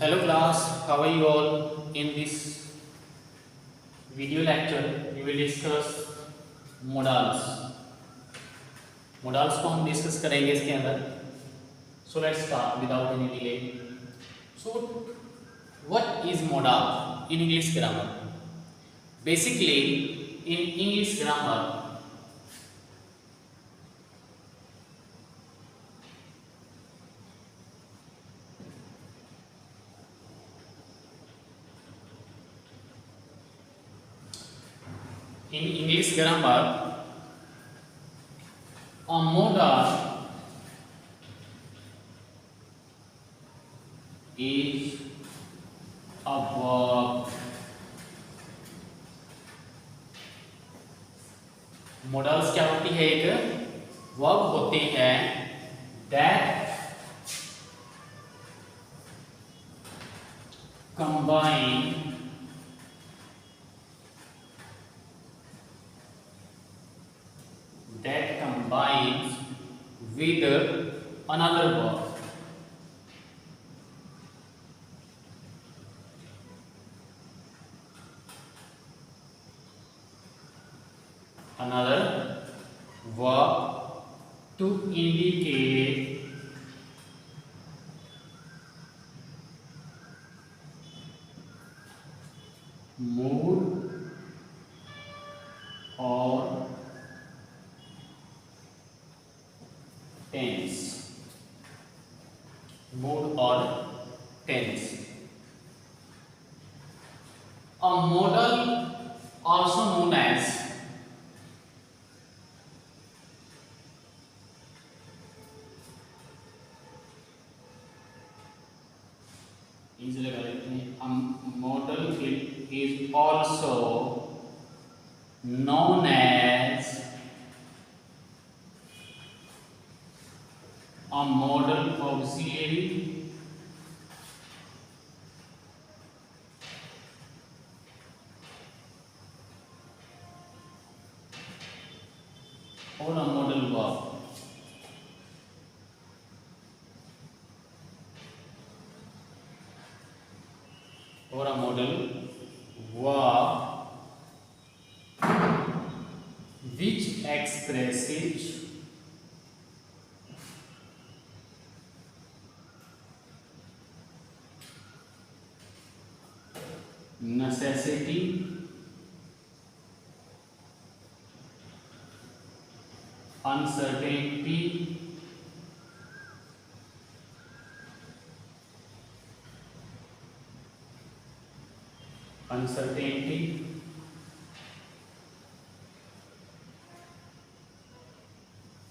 Hello class, how are you all? In this video lecture, we will discuss modals. Modals को हम discuss करेंगे इसके अंदर. So let's start without any delay. So what is modal in English grammar? Basically, in English grammar, a modal is a verb. Models क्या होती है? एक verb होती है that combine combines with another verb. Another verb to indicate mood or tense. Mood or tense. A modal, also known as a modal is also known as a modal auxiliary or a modal verb. Or a modal verb which expresses necessity, uncertainty,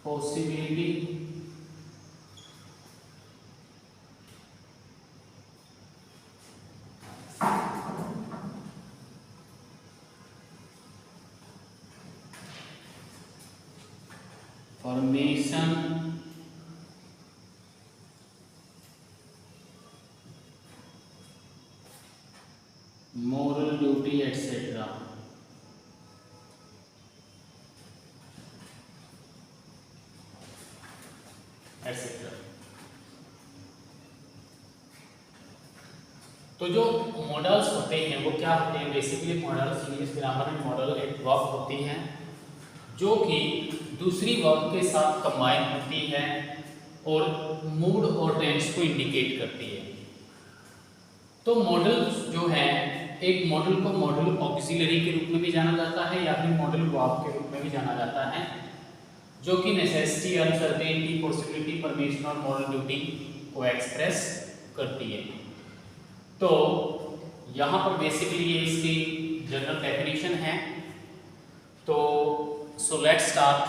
possibility, formation, moral duty, etc. etc. तो जो models होते हैं वो क्या होते हैं? Basically models English grammar में model एक वर्ब होती हैं जो कि दूसरी वर्ब के साथ कंबाइन होती है और मूड और टेंस को इंडिकेट करती है. तो मॉडल जो है, एक मॉडल को मॉडल ऑक्सिलरी के रूप में भी जाना जाता है या फिर मॉडल वर्ब के रूप में भी जाना जाता है, जो कि नेसेसिटी, अनसर्टेनिटी, पॉसिबिलिटी, परमिशन और मॉरल ड्यूटी को एक्सप्रेस करती है. तो यहाँ पर बेसिकली ये इसकी जनरल डेफिनेशन है. तो so let's start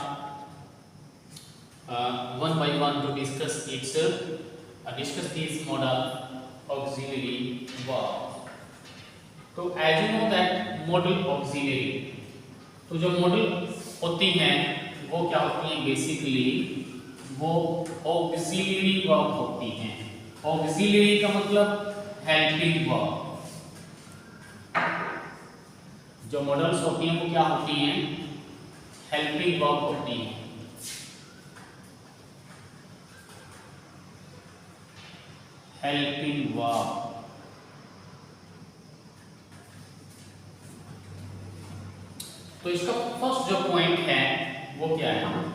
one by one to discuss this modal auxiliary verb. तो as you know that modal auxiliary, तो जो मॉडल होती हैं वो क्या होती हैं? बेसिकली वो ऑक्सिलरी वर्ब होती हैं. ऑक्सिलरी का मतलब हेल्पिंग वर्ब. जो मॉडल्स होती हैं वो क्या होती हैं? हेल्पिंग वर्ब होती हैं. हेल्पिंग वर्ब तो इसका फर्स्ट जो पॉइंट है वो क्या है?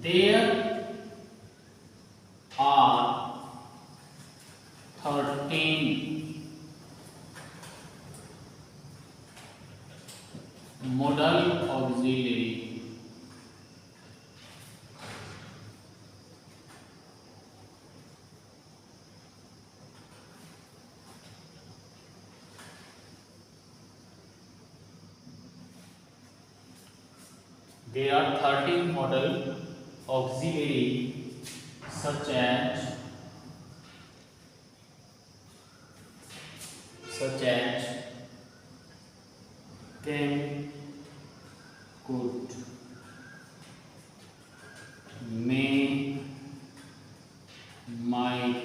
There are 13 modal auxiliary There are 13 modal auxiliary such as can, could, may, might,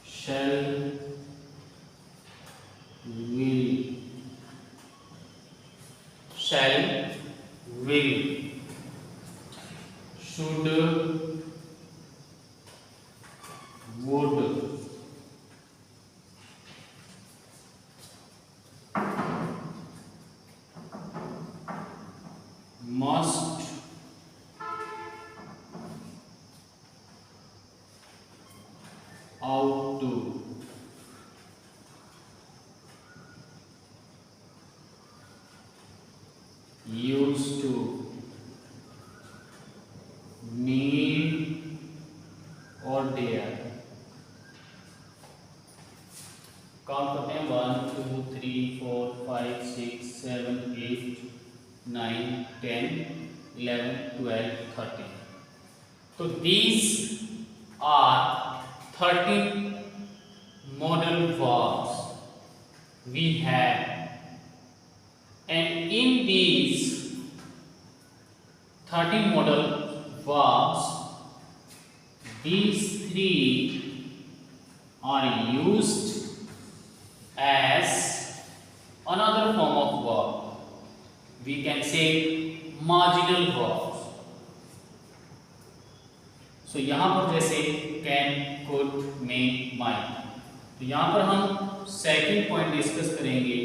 shall, will, should, would, must, ought to, used to, need और dare। काउंट करते हैं 1 2 3 4 5 6 7 8 9 10 11 12 13। तो these are 13 modal verbs we have, and in these 13 modal verbs, these three are used as another form of verb. We can say marginal verbs. So यहाँ पर जैसे can, could, may, might, तो यहाँ पर हम सेकंड पॉइंट डिस्कस करेंगे।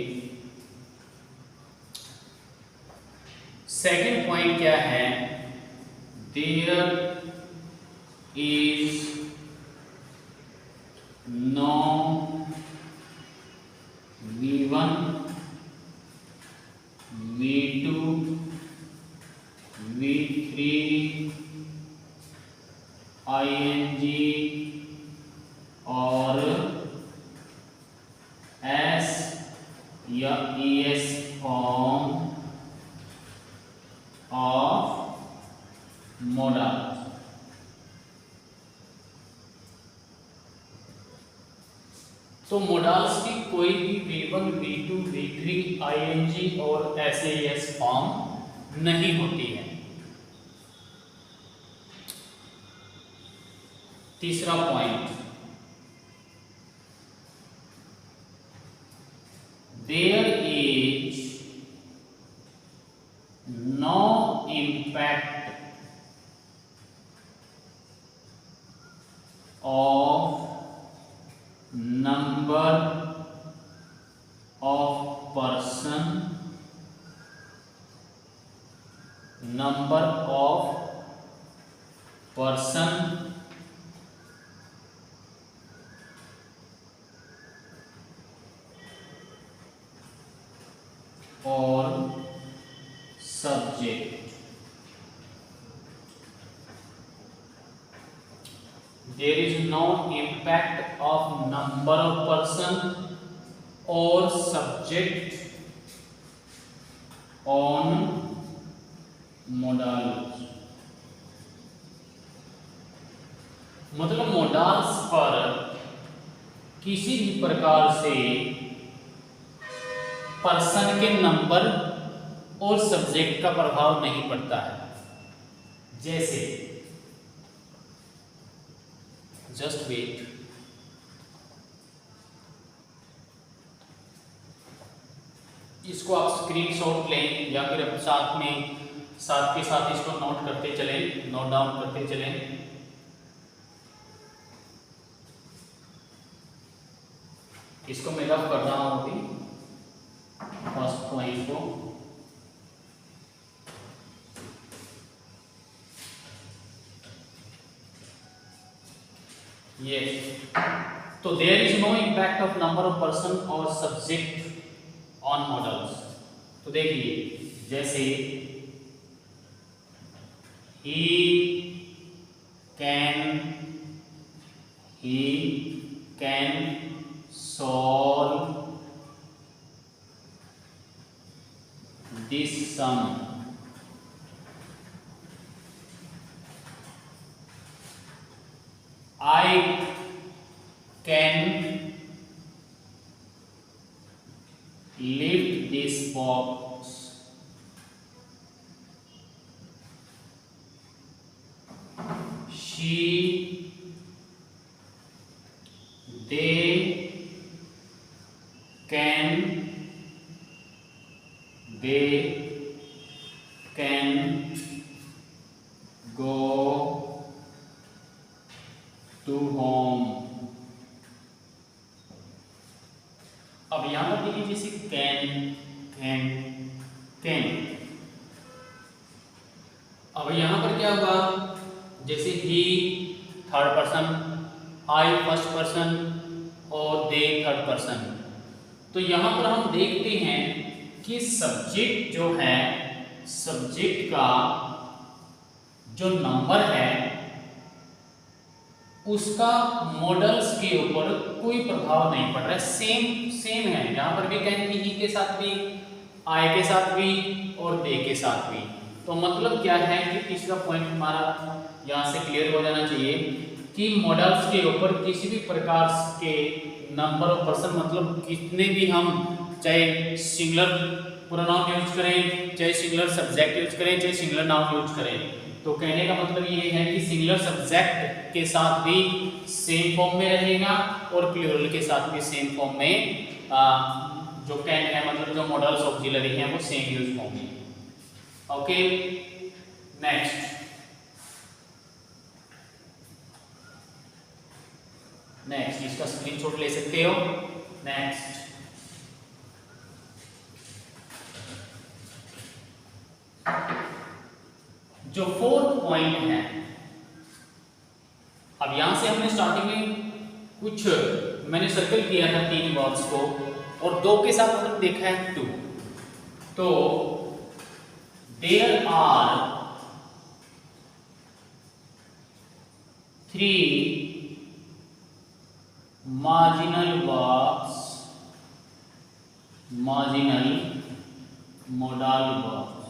Second point क्या है? There is no V1, V2, V3, ing और S या ES फॉर्म ऑफ modal। तो मोडाल्स की कोई भी V1, V2, V3, ing और SAS फॉर्म नहीं होती है। तीसरा point, there is no impact of number of person or subject। There is no impact of number of person or subject on modals। मतलब मोडाल्स पर किसी भी प्रकार से पर्सन के नंबर और सब्जेक्ट का प्रभाव नहीं पड़ता है। जैसे जस्ट वेट, इसको आप स्क्रीनशॉट लें या फिर आप साथ के साथ इसको नोट करते चलें, नोट डाउन करते चलें। इसको मैं रफ कर रहा हूं अभी फर्स्ट पॉइंट को। Yes. So there is no impact of number of person or subject on models. तो देखिए जैसे he can solve this sum. I can lift this box. They can go to home. अब यहां पर देखिए जैसे can. अब यहां पर क्या हुआ, जैसे ही थर्ड पर्सन, आई फर्स्ट पर्सन और दे थर्ड पर्सन। तो यहां पर हम देखते हैं कि सब्जेक्ट जो है, सब्जेक्ट का जो नंबर है उसका मॉडल्स के ऊपर कोई प्रभाव नहीं पड़ रहा है, सेम है। यहाँ पर भी कैन भी, ही के साथ भी, आई के साथ भी और दे के साथ भी। तो मतलब क्या है कि तीसरा पॉइंट हमारा यहाँ से क्लियर हो जाना चाहिए कि मॉडल्स के ऊपर किसी भी प्रकार के नंबर ऑफ पर्सन, मतलब कितने भी हम चाहे सिंगुलर प्रोनाउन यूज करें, चाहे सिंगुलर सब्जेक्ट यूज करें, चाहे सिंगुलर नाउन यूज करें, तो कहने का मतलब ये है कि सिंगुलर सब्जेक्ट के साथ भी सेम फॉर्म में रहेगा और प्लूरल के साथ भी सेम फॉर्म में जो कैन है, मतलब जो मॉडल्स ऑक्सिलरी हैं वो सेम यूज होंगे। ओके, नेक्स्ट इसका स्क्रीनशॉट ले सकते हो। नेक्स्ट जो फोर्थ पॉइंट है, अब यहां से हमने स्टार्टिंग में कुछ मैंने सर्कल किया था 3 वर्ड्स को और 2 के साथ हमने देखा है 2। तो there are 3 marginal verbs, marginal modal verbs।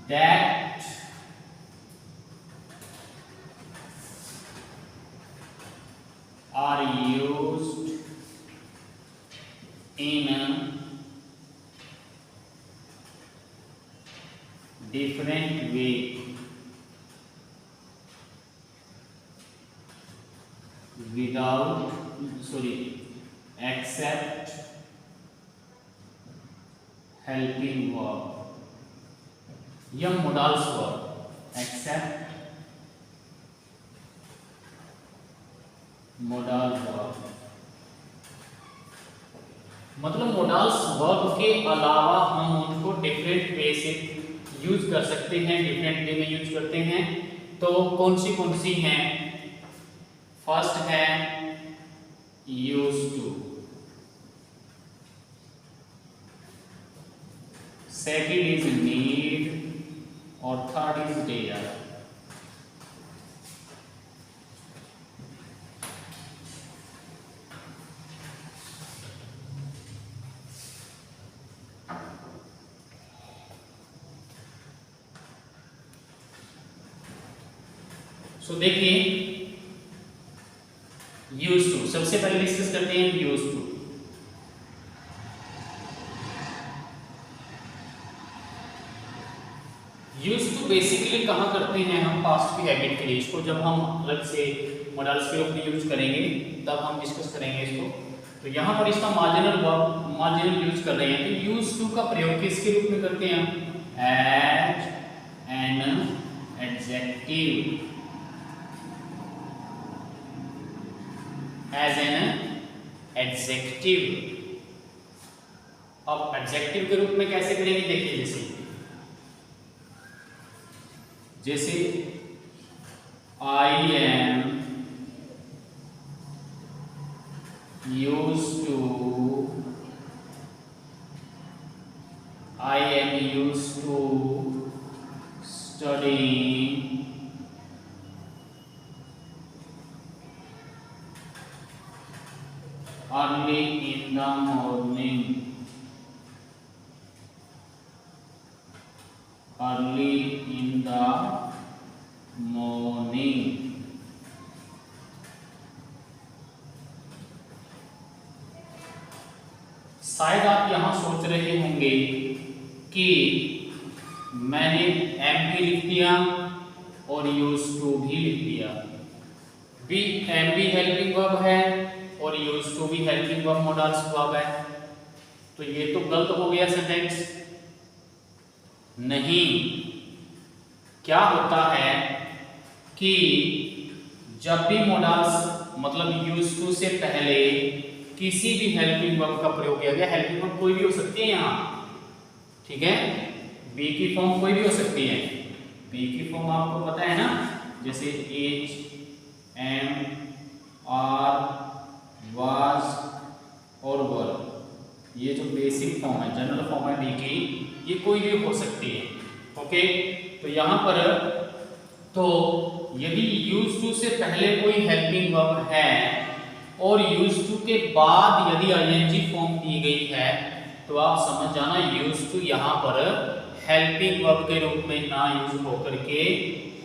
That are used in a different way except helping verb। यह modals verb except modal verb, मतलब modals verb के अलावा हम उनको डिफरेंट वे से यूज कर सकते हैं, डिफरेंट वे में यूज करते हैं। तो कौन सी हैं? फर्स्ट है use to, second is need और थर्ड इज डेयर। सो देखिए यूज टू, सबसे पहले डिस्कस करते हैं use to. Use to basically कहाँ करते हैं हम पास्ट की हैबिट के लिए, इसको जब हम अलग से मॉडल्स के रूप में यूज करेंगे तब हम डिस्कस करेंगे इसको। तो यहाँ पर इसका मार्जिनल यूज कर रहे हैं, तो यूज टू का प्रयोग किसके रूप में करते हैं हम, as an adjective, as an adjective. अब एडजेक्टिव के रूप में कैसे करेंगे देखिए, जैसे I am used to study early in the morning, early in the morning. शायद आप यहां सोच रहे होंगे कि मैंने एम भी लिख दिया और यूज टू भी लिख दिया, बी एम भी हेल्पिंग वर्ब है और यूज टू भी हेल्पिंग वर्ब मॉडल्स वर्ब है, तो ये तो गलत हो गया सेंटेंस। नहीं, क्या होता है कि जब भी मॉडल्स मतलब यूज टू से पहले किसी भी हेल्पिंग वर्ब का प्रयोग किया गया, हेल्पिंग वर्ब कोई भी हो सकती है यहाँ, ठीक है, बी की फॉर्म कोई भी हो सकती है। बी की फॉर्म आपको पता है ना, जैसे एच एम आर वाज और वर, ये जो बेसिक फॉर्म है, जनरल फॉर्म है बी की, ये कोई भी हो सकती है। ओके, तो यहाँ पर तो यदि यूज टू से पहले कोई हेल्पिंग वर्ब है और यूज टू के बाद यदि आईएनजी फॉर्म दी गई है, तो आप समझ जाना यूज टू यहाँ पर हेल्पिंग वर्ब के रूप में ना यूज होकर के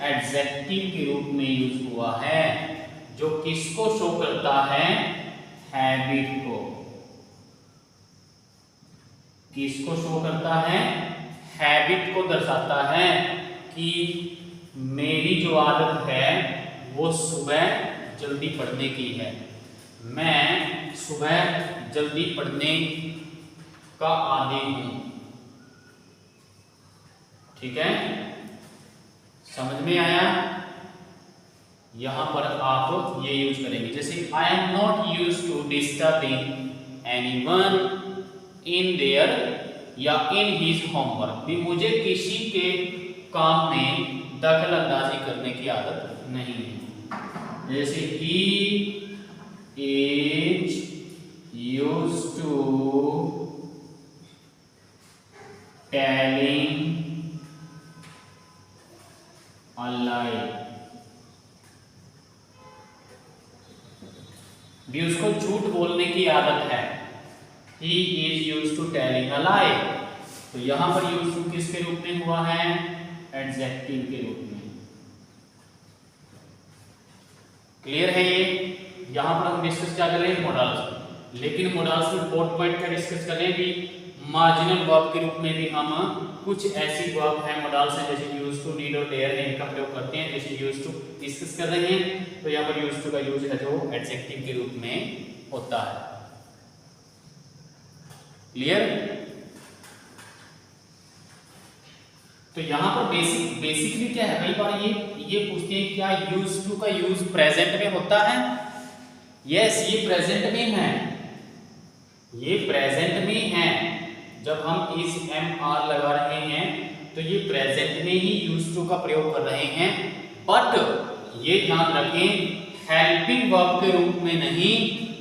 एडजेक्टिव के रूप में यूज हुआ है, जो किसको शो करता है, हैबिट को। किसको शो करता है, हैबिट को दर्शाता है कि मेरी जो आदत है वो सुबह जल्दी पढ़ने की है, मैं सुबह जल्दी पढ़ने का आदी हूं। ठीक है, समझ में आया? यहां पर आप ये यूज करेंगे, जैसे I am not use to disturbing anyone in there या इन हिज होमवर्क, भी मुझे किसी के काम में दखल अंदाजी करने की आदत नहीं है। जैसे he is used to telling a lie, भी उसको झूठ बोलने की आदत है। He is used to telling a lie, तो यहां पर यूज टू किसके रूप में हुआ है, एडजेक्टिव के रूप में। क्लियर है ये? यहां पर हम डिस्कस क्या कर रहे हैं, मॉडल्स, लेकिन मॉडल्स में फोर्थ पॉइंट क्या डिस्कस कर रहे हैं भी, मार्जिनल वर्ब के रूप में भी हम कुछ ऐसी वर्ब है मॉडल्स हैं, जैसे यूज टू, नीड और डेयर है, इनका प्रयोग करते हैं। जैसे यूज टू डिस्कस कर रहे हैं, तो यहाँ पर यूज टू का यूज है जो एडजेक्टिव के रूप में होता है। क्लियर? तो यहां पर बेसिकली क्या है, कई बार ये पूछते हैं क्या यूज टू का यूज प्रेजेंट में होता है? यस, ये प्रेजेंट में है, ये प्रेजेंट में है। जब हम इस एम आर लगा रहे हैं तो ये प्रेजेंट में ही यूज टू का प्रयोग कर रहे हैं, बट ये ध्यान रखें हेल्पिंग वर्ब के रूप में नहीं,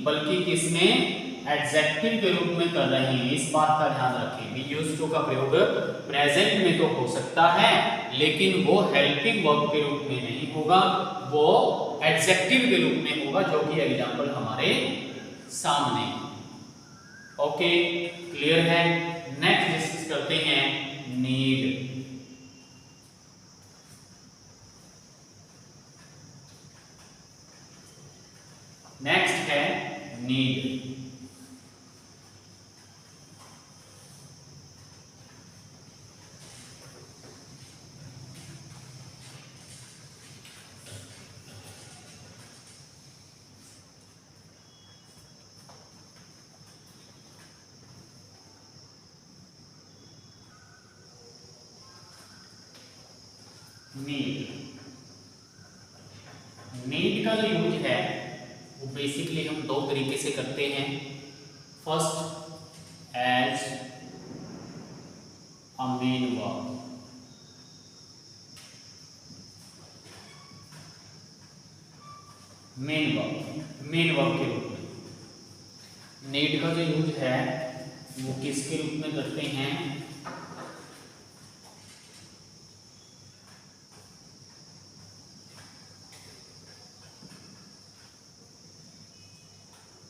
बल्कि किसमें, एडजेक्टिव के रूप में कर रहे हैं। इस बात का ध्यान रखें भी यूज टू का प्रयोग प्रेजेंट में तो हो सकता है, लेकिन वो हेल्पिंग वर्ब के रूप में नहीं होगा, वो एडजेक्टिव के रूप में होगा, जो कि एग्जांपल हमारे सामने। ओके, क्लियर है? नेक्स्ट डिस्कस करते हैं नीड। नेक्स्ट है नीड। नीड। नीड का जो यूज है वो बेसिकली हम दो तरीके से करते हैं। First as a main verb, main verb के रूप में। नीड का जो यूज है वो किसके रूप में करते हैं?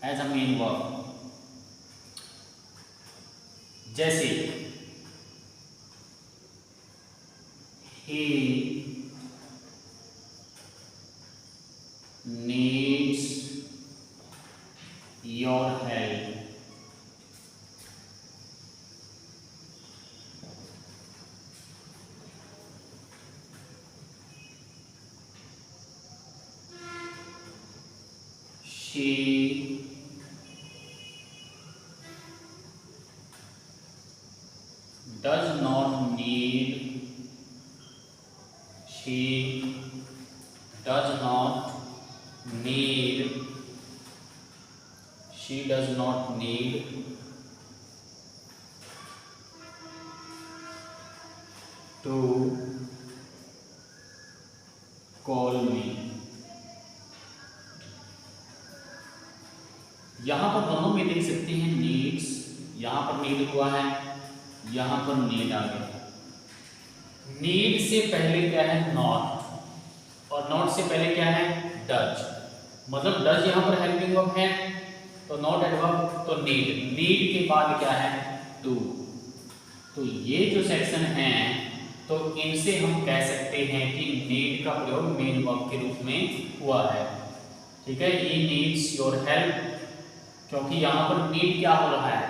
As a main verb. जैसे he needs your help, she does not need, she does not need, she does not need to call me। यहां पर दोनों में देख सकते हैं नीड्स, यहां पर नीड हुआ है, यहां पर नीड आ गया। नीड से पहले क्या है? नॉट, और नॉट से पहले क्या है? डज। मतलब डज यहां पर हेल्पिंग वर्ब है तो नॉट एडवर्ब, तो नीड। नीड के बाद क्या है? टू। तो ये जो सेक्शन है तो इनसे हम कह सकते हैं कि नीड का प्रयोग मेन वर्ब के रूप में हुआ है। ठीक है, ही नीड्स योर हेल्प, क्योंकि यहाँ पर नीड क्या हो रहा है?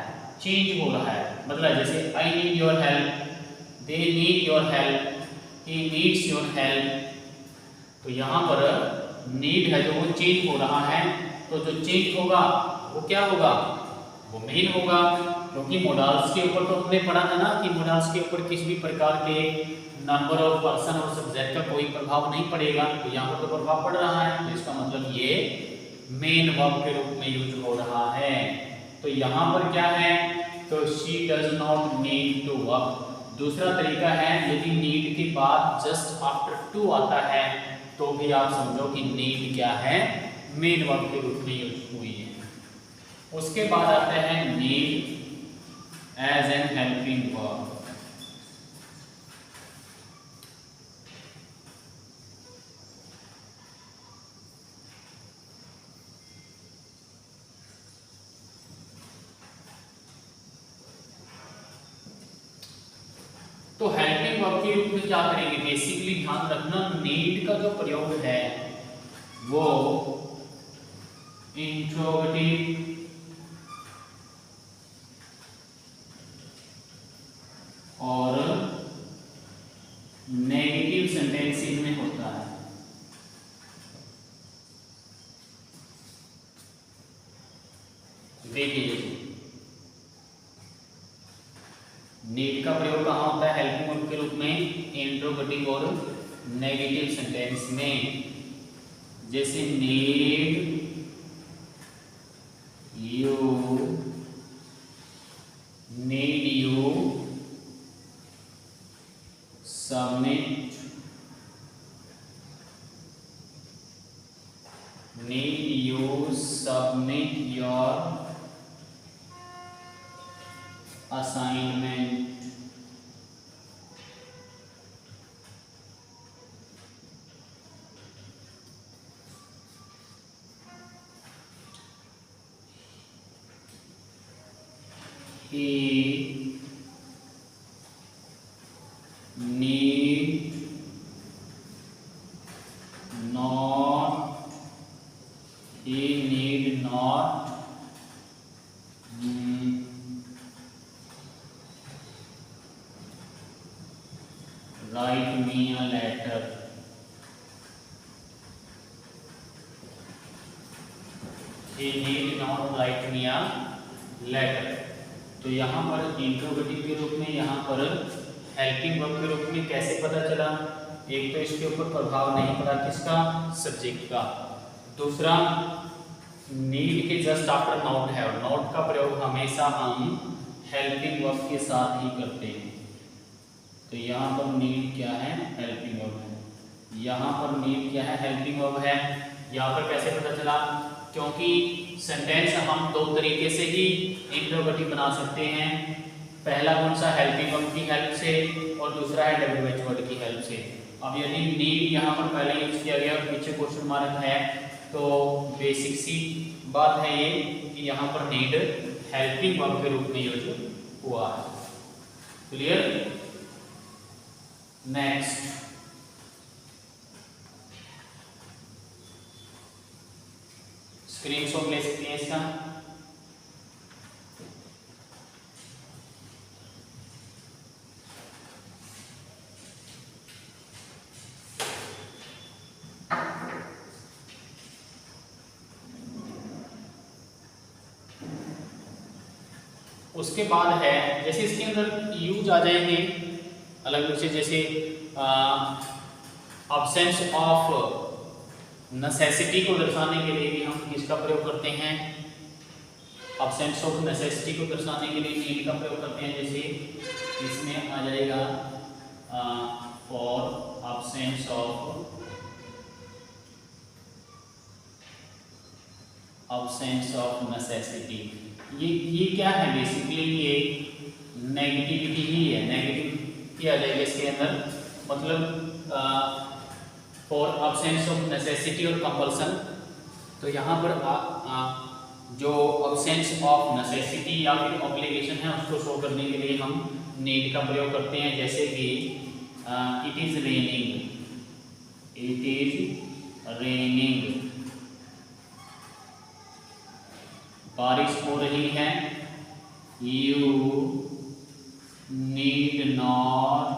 चेंज हो रहा है। मतलब जैसे I need your help, they need your help, he needs your help. तो यहाँ पर नीड है जो वो चेंज हो रहा है, तो जो चेंज होगा वो क्या होगा? वो मेन होगा, क्योंकि मोडाल्स के ऊपर तो हमने पढ़ा था ना कि मोडाल्स के ऊपर किसी भी प्रकार के नंबर ऑफ पर्सन और सब्जेक्ट का कोई प्रभाव नहीं पड़ेगा। तो यहाँ पर तो प्रभाव पड़ रहा है, तो इसका मतलब ये मेन वर्ब के रूप में यूज हो रहा है। तो यहाँ पर क्या है? तो she does not need to work. दूसरा तरीका है, यदि नीड के बाद जस्ट आफ्टर टू आता है तो भी आप समझो कि नीड क्या है? मेन वर्ब के रूप में यूज हुई है। उसके बाद आता है need as an helping verb. तो हेल्पिंग वर्ब के रूप में क्या करेंगे? बेसिकली ध्यान रखना, नीड का जो प्रयोग है वो इंट्रोगेटिव और नेगेटिव सेंटेंसेस में होता है। देखिए नीड का प्रयोग कहाँ होता है हेल्पिंग वर्ब के रूप में? इंट्रोगेटिव और नेगेटिव सेंटेंस में। जैसे need you submit, need you submit your assignment. He need not, he need not write me a letter। He need not write me a letter। तो यहाँ पर इंट्रोगेटिव के रूप में, यहाँ पर हेल्पिंग वर्ब के रूप में कैसे पता चला? एक तो इसके ऊपर प्रभाव नहीं पड़ा किसका, सब्जेक्ट का। दूसरा, नीड के just after not have, not का प्रयोग हमेशा हम हेल्पिंग वर्ब के साथ ही करते हैं। तो यहाँ पर नीड क्या है, हेल्पिंग वर्ब है। यहाँ पर नीड क्या है, हेल्पिंग वर्ब है। यहाँ पर कैसे पता चला, क्योंकि सेंटेंस हम दो तरीके से ही इंट्रोगेटिव बना सकते हैं। पहला कौन सा, हेल्पिंग वर्ब की हेल्प से, और दूसरा है डब्ल्यूएच वर्ड की हेल्प से। अब यदि नीड यहाँ पर पहले यूज किया गया और पीछे क्वेश्चन मार्क है, तो बेसिक सी बात है ये कि यहाँ पर नीड हेल्पिंग वर्ब के रूप में यूज हुआ है। क्लियर। नेक्स्ट, स्क्रीनशॉट ले सकते हैं इसका। उसके बाद है, जैसे इसके अंदर यूज आ जाएंगे अलग अलग से, जैसे अब्सेंस ऑफ नेसेसिटी को दर्शाने के लिए भी हम किसका प्रयोग करते हैं, अब्सेंस ऑफ नेसेसिटी को दर्शाने के लिए नीड का प्रयोग करते हैं। जैसे इसमें आ जाएगा फॉर अब्सेंस ऑफ नेसेसिटी। ये क्या है, बेसिकली ये नेगेटिविटी ही है, नेगेटिव क्या आ जाएगा इसके अंदर, मतलब फॉर अब्सेंस ऑफ नेसेसिटी और कंपल्सन। तो यहाँ पर जो अब्सेंस ऑफ नेसेसिटी या फिर ऑब्लिगेशन है उसको शो करने के लिए हम नीड का प्रयोग करते हैं। जैसे कि इट इज रेनिंग, बारिश हो रही है। You need not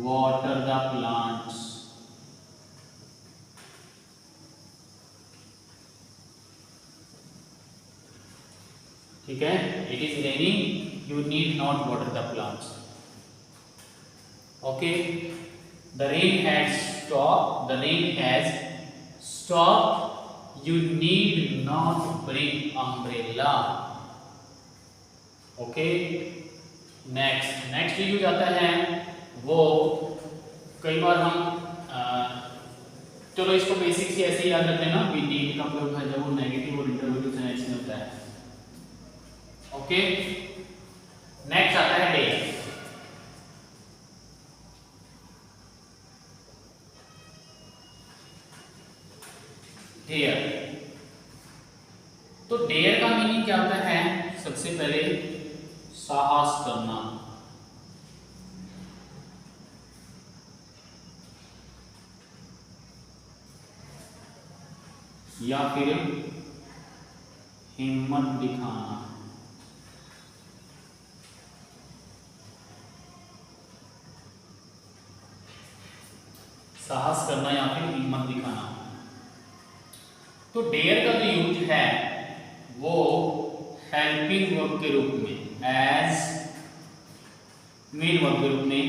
water the plants, ठीक है। It is raining, you need not water the plants. Okay, the rain has stop, you need not bring umbrella। Okay, next use आता है वो, कई बार हम चलो इसको बेसिक से ऐसे ही याद रखते हैं ना, भी नीड का प्रयोग है जब वो नेगेटिव और इंटरोगेटिव सेंस में होता है। ओके, नेक्स्ट आता है डेयर। डेयर, तो डेयर का मीनिंग क्या होता है, सबसे पहले साहस करना, या फिर हिम्मत दिखाना। साहस करना या फिर हिम्मत दिखाना। तो डेयर का जो यूज है वो हेल्पिंग वर्ब के रूप में, एज मेन वर्ब के रूप में,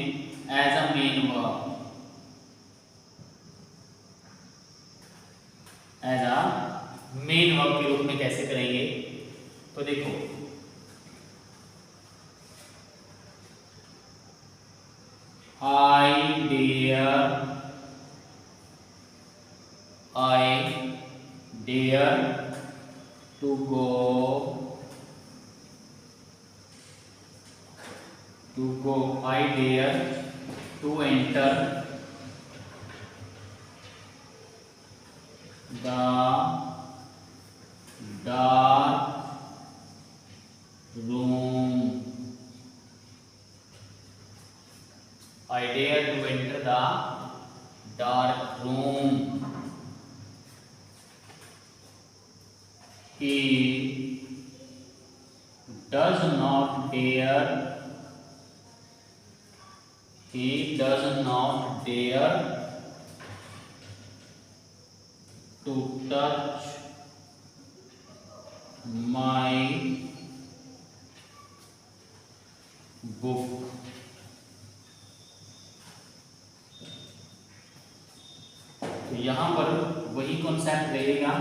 as a main verb, as a main verb के रूप में कैसे करेंगे, तो देखो I dare to go, I dare to enter the dark room, I dare to enter the dark room. He does not dare to touch my book. तो यहाँ पर वही कॉन्सेप्ट रहेगा,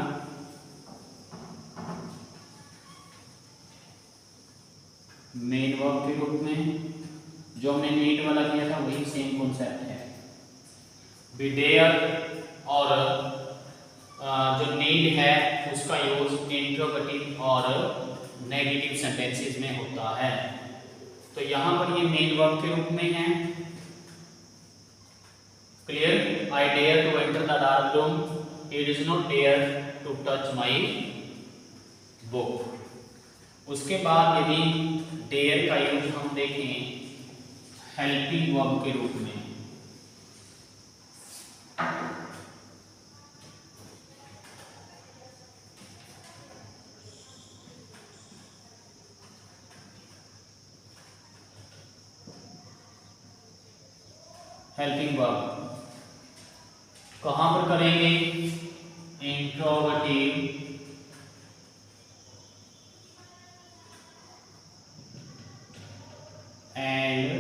मेन वर्ब के रूप में। जो हमने नीड वाला किया था वही सेम कॉन्सेप्ट है। बी डेयर और जो नीड है उसका यूज इंट्रोगेटिव और नेगेटिव सेंटेंसेस में होता है। तो यहाँ पर ये मेन वर्ब के रूप में है। Clear? I dare to enter the dark room, he does not dare to touch my book. उसके बाद यदि डेयर का यूज हम देखें हेल्पिंग वर्ब के रूप में, हेल्पिंग वर्ब कहां पर करेंगे? इंट्रोगेटिव एंड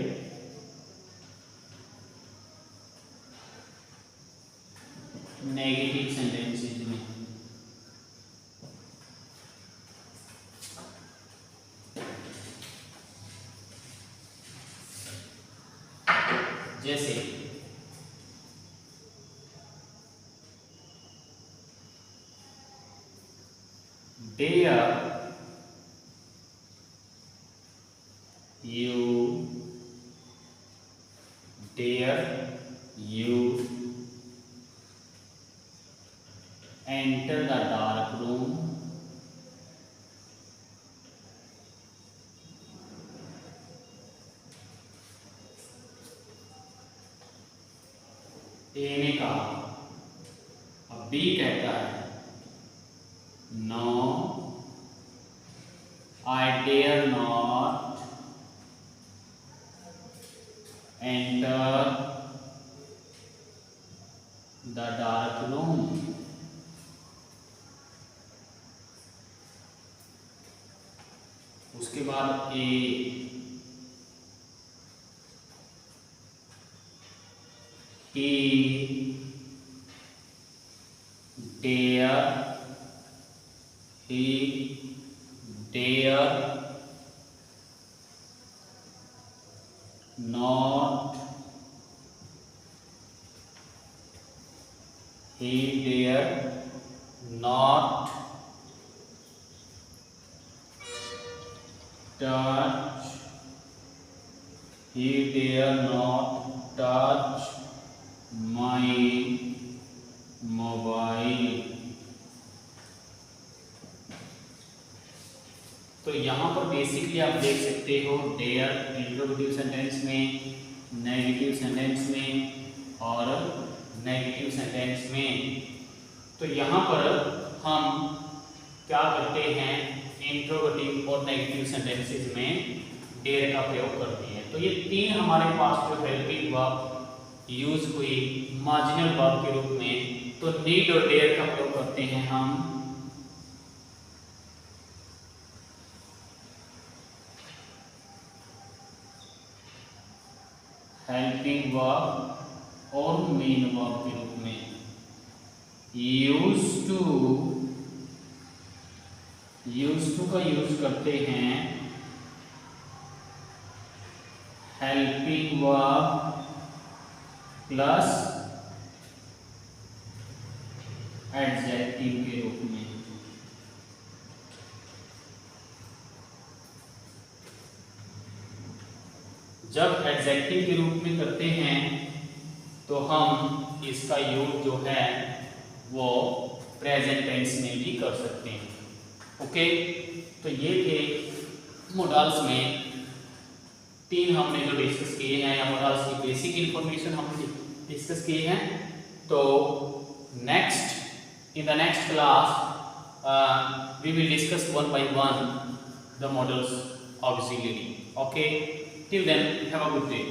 नेगेटिव सेंटेंसेस में। जैसे dare you enter the dark room, A ने कहा। अब बी कहता है no I dare not enter the dark room. उसके बाद ए he dare not, he dare not touch, he dare not touch my mobile। तो यहाँ पर बेसिकली आप देख सकते हो डेयर इंट्रोगेटिव सेंटेंस में, नेगेटिव सेंटेंस में और नेगेटिव सेंटेंस में। तो यहाँ पर हम क्या करते हैं? इंट्रोगेटिव और नेगेटिव सेंटेंसेस में डेयर का प्रयोग करते हैं। तो ये तीन हमारे पास जो हेल्पिंग वर्ब यूज हुई मार्जिनल वर्ब के रूप में। तो नीड और डेयर का प्रयोग करते हैं हम हेल्पिंग वर्ब और मेन वर्ब के रूप में। यूज टू का यूज करते हैं हेल्पिंग वर्ब प्लस एडजेक्टिव के रूप में। जब एडजेक्टिव के रूप में करते हैं तो हम इसका यूज जो है वो प्रेजेंट टेंस में भी कर सकते हैं। ओके, तो ये थे मॉडल्स में तीन हमने जो डिस्कस किए हैं, या मॉडल्स की बेसिक इंफॉर्मेशन हमने डिस्कस किए हैं। तो in the next class we will discuss one by one the models auxiliary. Okay, till then have a good day.